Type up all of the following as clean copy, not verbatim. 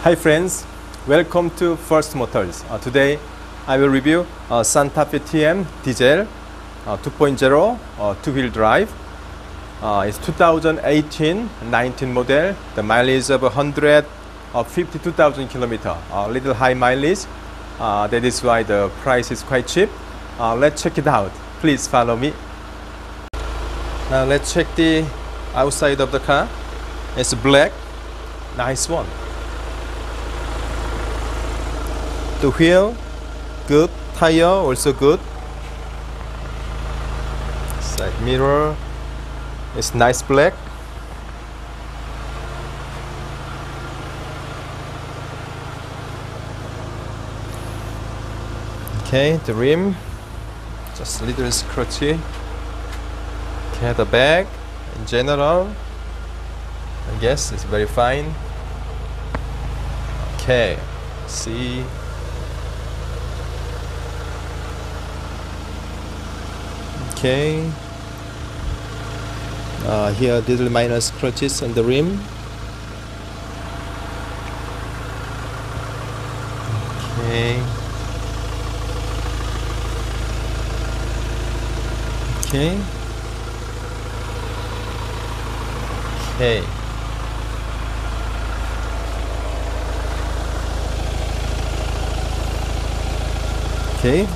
Hi friends, welcome to First Motors. Today I will review Santafe TM diesel 2.0 two-wheel drive. It's 2018-19 model. The mileage of 152,000 kilometers. A little high mileage. That is why the price is quite cheap. Let's check it out. Please follow me. Now let's check the outside of the car. It's black. Nice one. The wheel, good. Tire, also good. Side mirror, it's nice black. Okay, the rim, just a little scratchy. Okay, the back, in general, I guess it's very fine. Okay, see. Okay, here little minor scratches on the rim. Okay. Okay. Okay. Okay,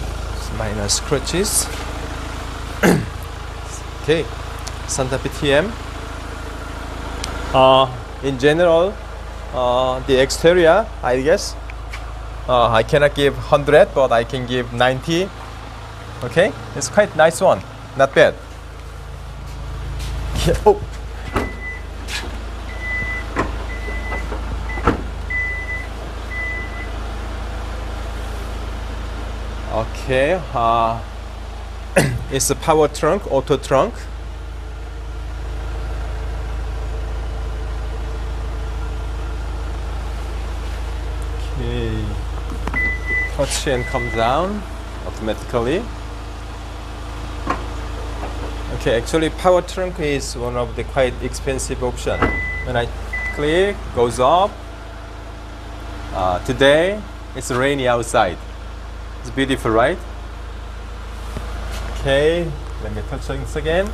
minor scratches. Okay, Santafe TM. In general, the exterior, I guess, I cannot give 100, but I can give 90. Okay, it's quite nice one, not bad. Yeah. Oh. Okay, it's a power trunk, auto trunk. Okay, touch and come down automatically. Okay, actually power trunk is one of the quite expensive option. When I click, goes up. Today it's rainy outside. It's beautiful, right? Okay, let me touch things again.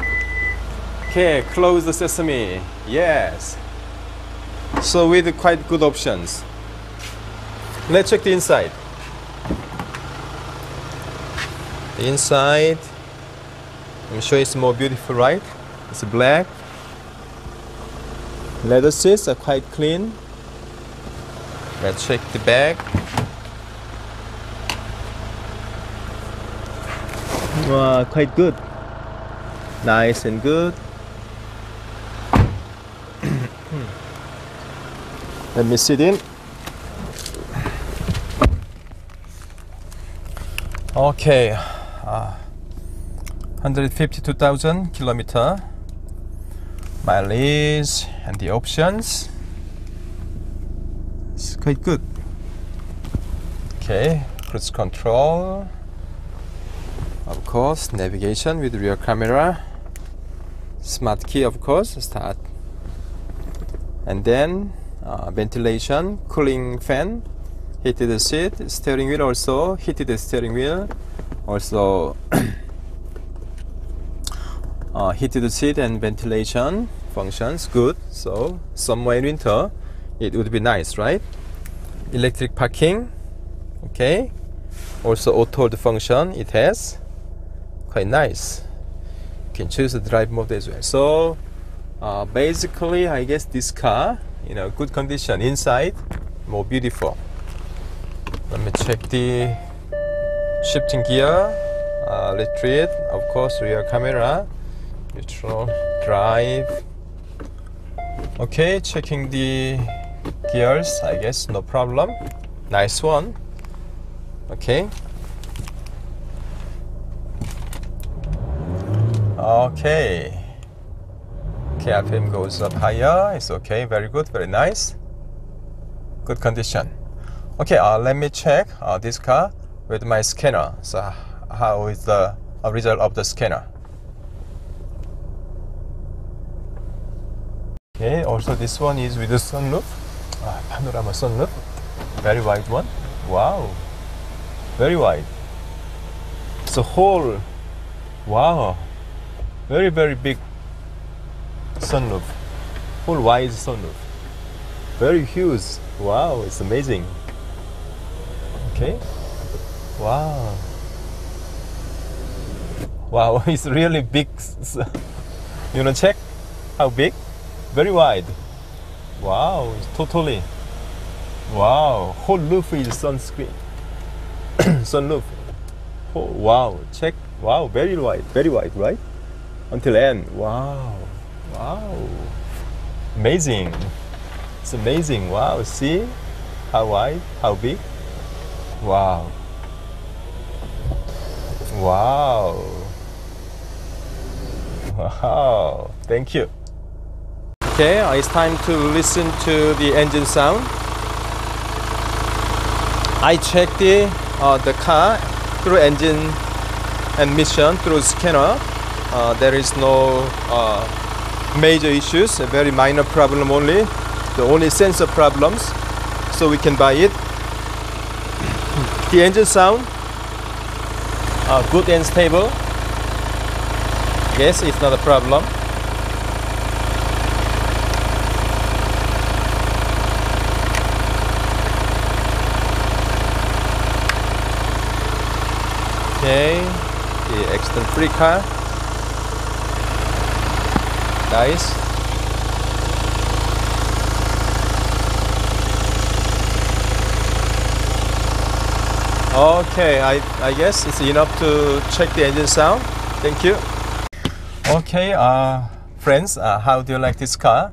Okay, close the sesame. Yes. So with quite good options. Let's check the inside. The inside, I'm sure it's more beautiful, right? It's black. Leather seats are quite clean. Let's check the back. Quite good. Nice and good. Let me sit in. Okay, 152,000 kilometers mileage and the options. It's quite good. Okay, cruise control. Of course, navigation with rear camera, smart key, of course, start, and then ventilation, cooling fan, heated seat, steering wheel also, heated steering wheel, also heated seat and ventilation functions, good. So somewhere in winter, it would be nice, right? Electric parking, okay. Also auto hold function, it has. Quite nice. You can choose the drive mode as well. So basically, I guess this car, good condition. Inside, more beautiful. Let me check the shifting gear, electric, of course, rear camera, neutral, drive. Okay, checking the gears. I guess no problem. Nice one. Okay. Okay, RPM goes up higher. It's okay, very good, very nice. Good condition. Okay, let me check this car with my scanner. So how is the result of the scanner? Okay, also this one is with the sunroof. panorama sunroof, very wide one. Wow, very wide. So whole, wow, very big sunroof, whole wide sunroof, very huge. Wow, it's amazing. Okay, wow, wow, it's really big. You know, check how big, very wide. Wow, it's totally. Wow, whole roof is sunscreen. Sunroof. Oh, wow, check. Wow, very wide, right? Until end. Wow, wow. Amazing. It's amazing. Wow, see how wide, how big. Wow. Wow. Wow. Thank you. Okay, it's time to listen to the engine sound. I checked the car through engine and mission through scanner. There is no major issues, a very minor problem only. The only sensor problems, so we can buy it. The engine sound good and stable. Yes, it's not a problem. Okay, the accident free car. Nice. Okay, I guess it's enough to check the engine sound. Thank you. Okay, friends, how do you like this car?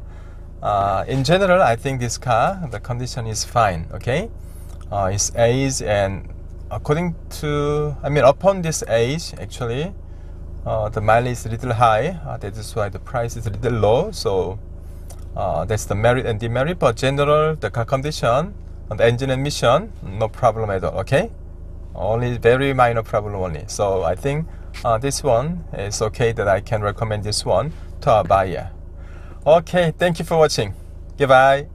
In general, I think this car, the condition is fine. Okay, it's age, and according to, upon this age, actually, the mileage is a little high. That is why the price is a little low. So that's the merit and demerit. But general, the car condition, the engine and emission, no problem at all. Okay, only very minor problem only. So I think this one is okay, that I can recommend this one to our buyer. Okay, thank you for watching. Goodbye.